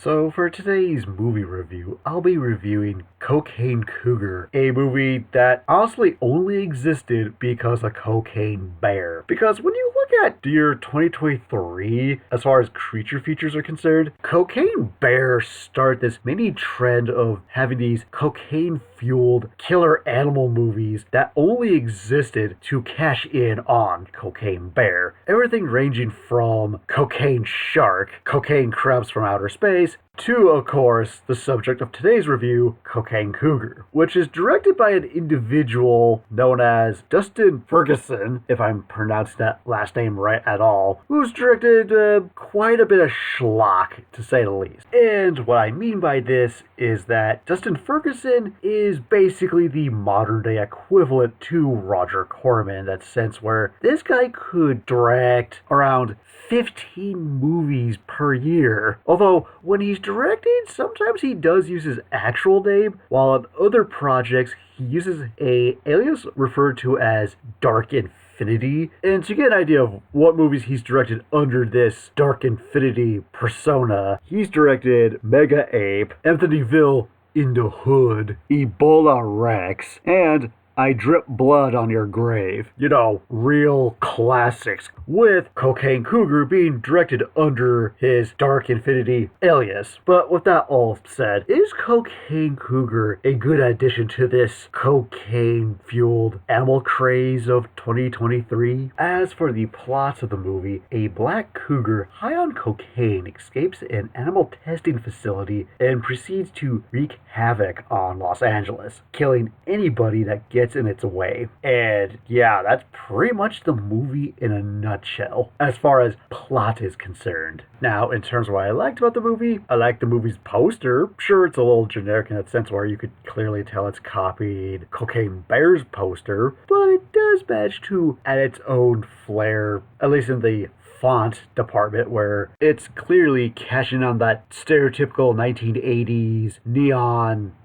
So for today's movie review, I'll be reviewing Cocaine Cougar, a movie that honestly only existed because of Cocaine Bear. Because when you look at the year 2023, as far as creature features are concerned, Cocaine Bear started this mini trend of having these cocaine-fueled killer animal movies that only existed to cash in on Cocaine Bear. Everything ranging from Cocaine Shark, Cocaine Crabs from Outer Space, to, of course, the subject of today's review, Cocaine Cougar, which is directed by an individual known as Dustin Ferguson, if I'm pronouncing that last name right at all, who's directed quite a bit of schlock, to say the least. And what I mean by this is that Dustin Ferguson is basically the modern-day equivalent to Roger Corman in that sense, where this guy could direct around 15 movies per year. Although, when he's directing, sometimes he does use his actual name, while on other projects, he uses a alias referred to as Dark Infinity. And to get an idea of what movies he's directed under this Dark Infinity persona, he's directed Mega Ape, Anthonyville in the Hood, Ebola Rex, and I Drip Blood on Your Grave. You know, real classics, with Cocaine Cougar being directed under his Dark Infinity alias. But with that all said, is Cocaine Cougar a good addition to this cocaine-fueled animal craze of 2023? As for the plot of the movie, a black cougar high on cocaine escapes an animal testing facility and proceeds to wreak havoc on Los Angeles, killing anybody that gets in its way. And yeah, that's pretty much the movie in a nutshell as far as plot is concerned. Now, in terms of what I liked about the movie, I liked the movie's poster. Sure, it's a little generic in that sense where you could clearly tell it's copied Cocaine Bear's poster, but it does manage to add its own flair, at least in the font department, where it's clearly cashing on that stereotypical 1980s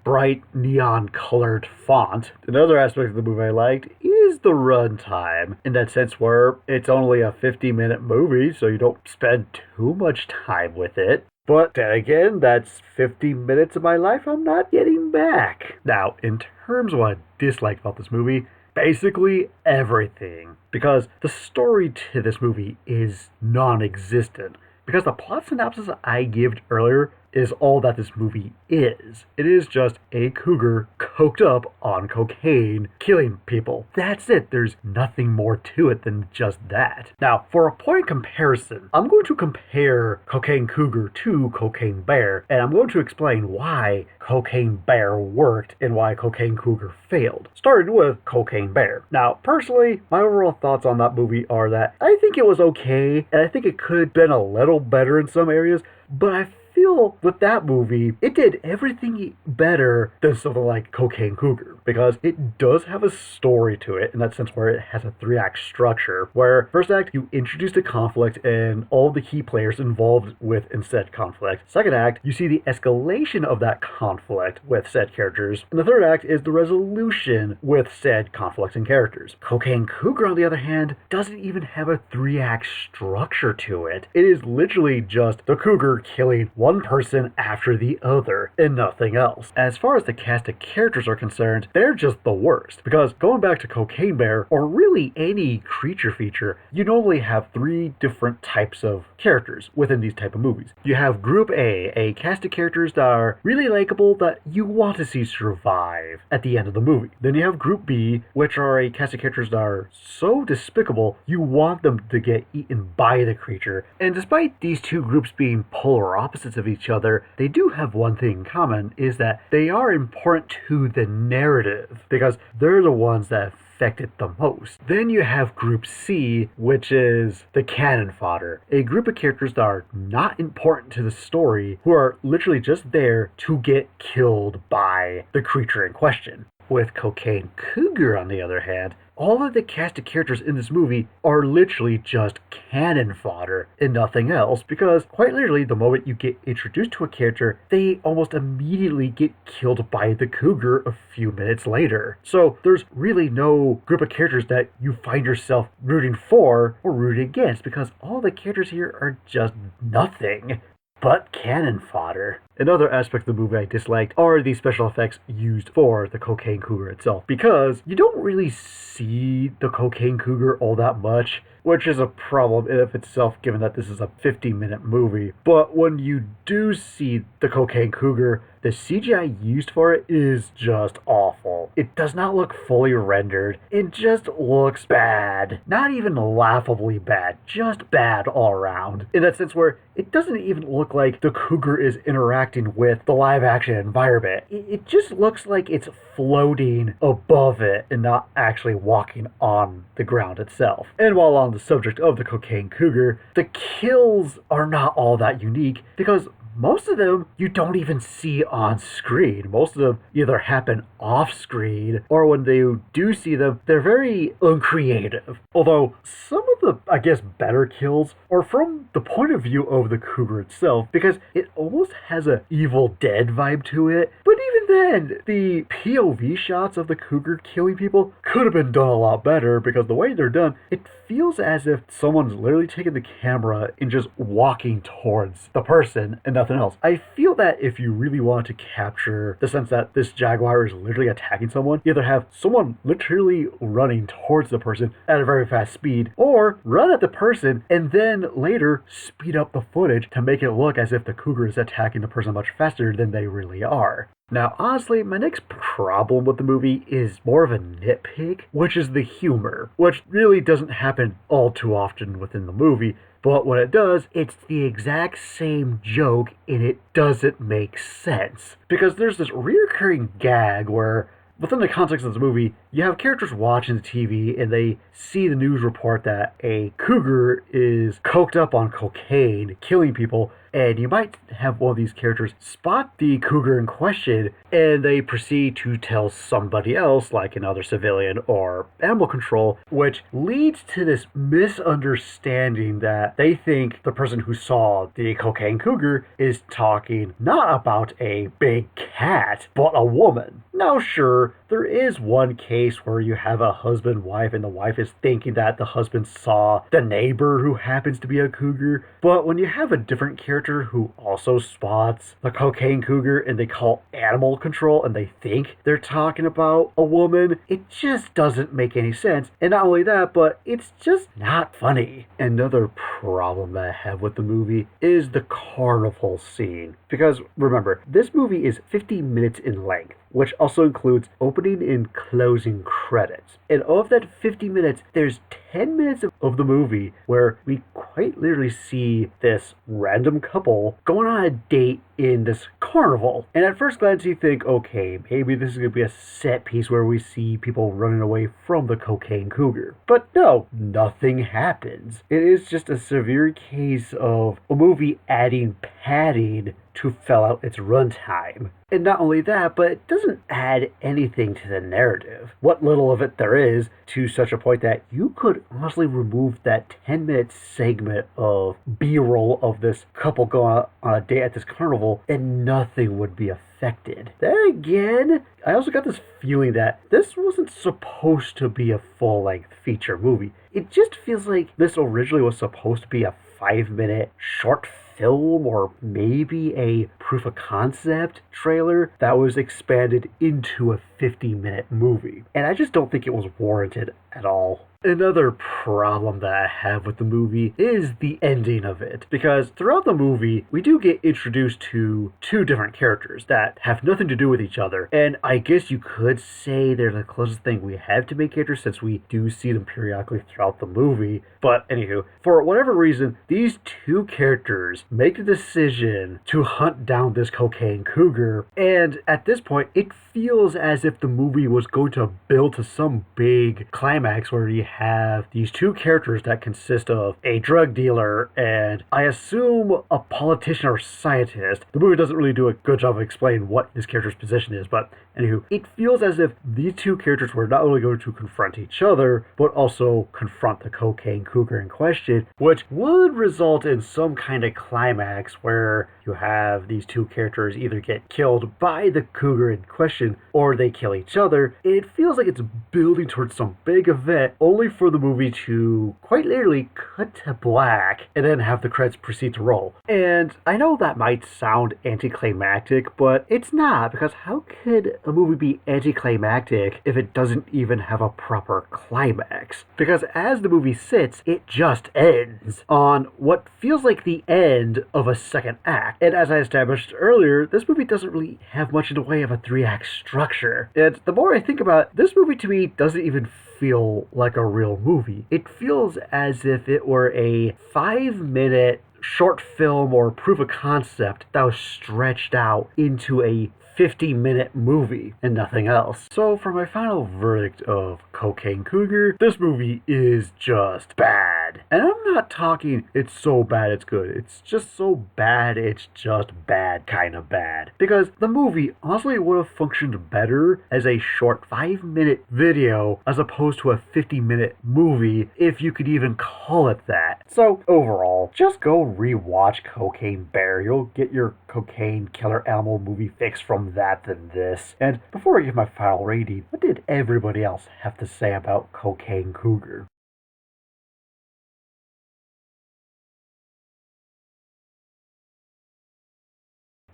bright neon colored font. Another aspect of the movie I liked is the runtime, in that sense where it's only a 50-minute movie, so you don't spend too much time with it. But then again, that's 50 minutes of my life I'm not getting back. Now, in terms of what I disliked about this movie, basically everything. Because the story to this movie is non-existent. Because the plot synopsis I gave earlier is all that this movie is. It is just a cougar coked up on cocaine, killing people. That's it. There's nothing more to it than just that. Now, for a point of comparison, I'm going to compare Cocaine Cougar to Cocaine Bear, and I'm going to explain why Cocaine Bear worked and why Cocaine Cougar failed. Starting with Cocaine Bear. Now, personally, my overall thoughts on that movie are that I think it was okay, and I think it could have been a little better in some areas, but I feel with that movie, it did everything better than something like Cocaine Cougar, because it does have a story to it in that sense where it has a 3-act structure, where first act, you introduce the conflict and all the key players involved with in said conflict. Second act, you see the escalation of that conflict with said characters. And the third act is the resolution with said conflicts and characters. Cocaine Cougar, on the other hand, doesn't even have a 3-act structure to it. It is literally just the cougar killing one person after the other and nothing else. As far as the cast of characters are concerned, they're just the worst, because going back to Cocaine Bear, or really any creature feature, you normally have 3 different types of characters within these type of movies. You have Group A cast of characters that are really likable that you want to see survive at the end of the movie. Then you have Group B, which are a cast of characters that are so despicable you want them to get eaten by the creature. And despite these two groups being polar opposites of each other, they do have one thing in common, is that they are important to the narrative, because they're the ones that affect it the most. Then you have Group C, which is the cannon fodder, a group of characters that are not important to the story, who are literally just there to get killed by the creature in question. With Cocaine Cougar, on the other hand, all of the cast of characters in this movie are literally just cannon fodder and nothing else, because quite literally the moment you get introduced to a character, they almost immediately get killed by the cougar a few minutes later. So there's really no group of characters that you find yourself rooting for or rooting against, because all the characters here are just nothing. but cannon fodder. Another aspect of the movie I disliked are the special effects used for the Cocaine Cougar itself, because you don't really see the Cocaine Cougar all that much, which is a problem in of itself given that this is a 50-minute movie. But when you do see the Cocaine Cougar, the CGI used for it is just awful. It does not look fully rendered. It just looks bad. Not even laughably bad, just bad all around. In that sense where it doesn't even look like the cougar is interacting with the live action environment. It just looks like it's floating above it and not actually walking on the ground itself. And while on the subject of the Cocaine Cougar, the kills are not all that unique because most of them you don't even see on screen. Most of them either happen off screen, or when they do see them, they're very uncreative. Although some of the, I guess, better kills are from the point of view of the cougar itself, because it almost has a Evil Dead vibe to it. But even then, the POV shots of the cougar killing people could have been done a lot better, because the way they're done, it feels as if someone's literally taking the camera and just walking towards the person and nothing else. I feel that if you really want to capture the sense that this jaguar is literally attacking someone, you either have someone literally running towards the person at a very fast speed, or run at the person and then later speed up the footage to make it look as if the cougar is attacking the person much faster than they really are. Now, honestly, my next problem with the movie is more of a nitpick, which is the humor, which really doesn't happen all too often within the movie, but when it does, it's the exact same joke and it doesn't make sense. Because there's this recurring gag where, within the context of the movie, you have characters watching the TV and they see the news report that a cougar is coked up on cocaine, killing people, and you might have one of these characters spot the cougar in question, and they proceed to tell somebody else, like another civilian or animal control, which leads to this misunderstanding that they think the person who saw the cocaine cougar is talking not about a big cat, but a woman. Now, sure, there is one case where you have a husband-wife and the wife is thinking that the husband saw the neighbor who happens to be a cougar, but when you have a different character who also spots the cocaine cougar and they call animal control and they think they're talking about a woman, it just doesn't make any sense. And not only that, but it's just not funny. Another problem that I have with the movie is the carnival scene. Because remember, this movie is 50 minutes in length, which also includes opening and closing credits. And of that 50 minutes, there's 10 minutes of the movie where we quite literally see this random couple going on a date in this carnival. And at first glance you think, okay, maybe this is going to be a set piece where we see people running away from the cocaine cougar. But no, nothing happens. It is just a severe case of a movie adding padding to fill out its runtime. And not only that, but it doesn't add anything to the narrative. What little of it there is, to such a point that you could honestly remove that 10-minute segment of B-roll of this couple going on a date at this carnival, and nothing would be affected. Then again, I also got this feeling that this wasn't supposed to be a full-length feature movie. It just feels like this originally was supposed to be a 5-minute short film, or maybe a proof of concept trailer that was expanded into a 50-minute movie. And I just don't think it was warranted at all. Another problem that I have with the movie is the ending of it, because throughout the movie, we do get introduced to two different characters that have nothing to do with each other, and I guess you could say they're the closest thing we have to main characters since we do see them periodically throughout the movie. But anywho, for whatever reason, these two characters make the decision to hunt down this cocaine cougar, and at this point, it feels as if the movie was going to build to some big climax where you have these two characters that consist of a drug dealer and, I assume, a politician or scientist. The movie doesn't really do a good job of explaining what this character's position is, but anywho, it feels as if these two characters were not only going to confront each other, but also confront the cocaine cougar in question, which would result in some kind of climax where you have these two characters either get killed by the cougar in question, or they kill each other, it feels like it's building towards some big event, only for the movie to quite literally cut to black and then have the credits proceed to roll. And I know that might sound anticlimactic, but it's not, because how could a movie be anticlimactic if it doesn't even have a proper climax? Because as the movie sits, it just ends on what feels like the end of a second act. And as I established earlier, this movie doesn't really have much in the way of a 3-act structure. And the more I think about it, this movie to me doesn't even feel like a real movie. It feels as if it were a 5-minute short film or proof of concept that was stretched out into a 50-minute movie and nothing else. So for my final verdict of Cocaine Cougar, this movie is just bad. And I'm not talking it's so bad it's good. It's just so bad it's just bad kind of bad. Because the movie honestly would have functioned better as a short 5-minute video as opposed to a 50-minute movie, if you could even call it that. So overall, just go rewatch Cocaine Bear. You'll get your cocaine killer animal movie fix from that than this. And before I give my final rating, what did everybody else have to say about Cocaine Cougar?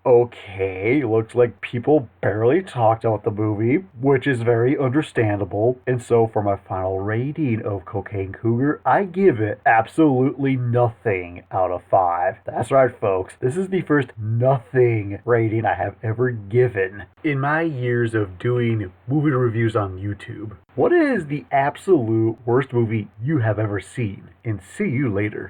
Okay, looks like people barely talked about the movie, which is very understandable. And so for my final rating of Cocaine Cougar, I give it absolutely nothing out of 5. That's right, folks. This is the first nothing rating I have ever given in my years of doing movie reviews on YouTube. What is the absolute worst movie you have ever seen? And see you later.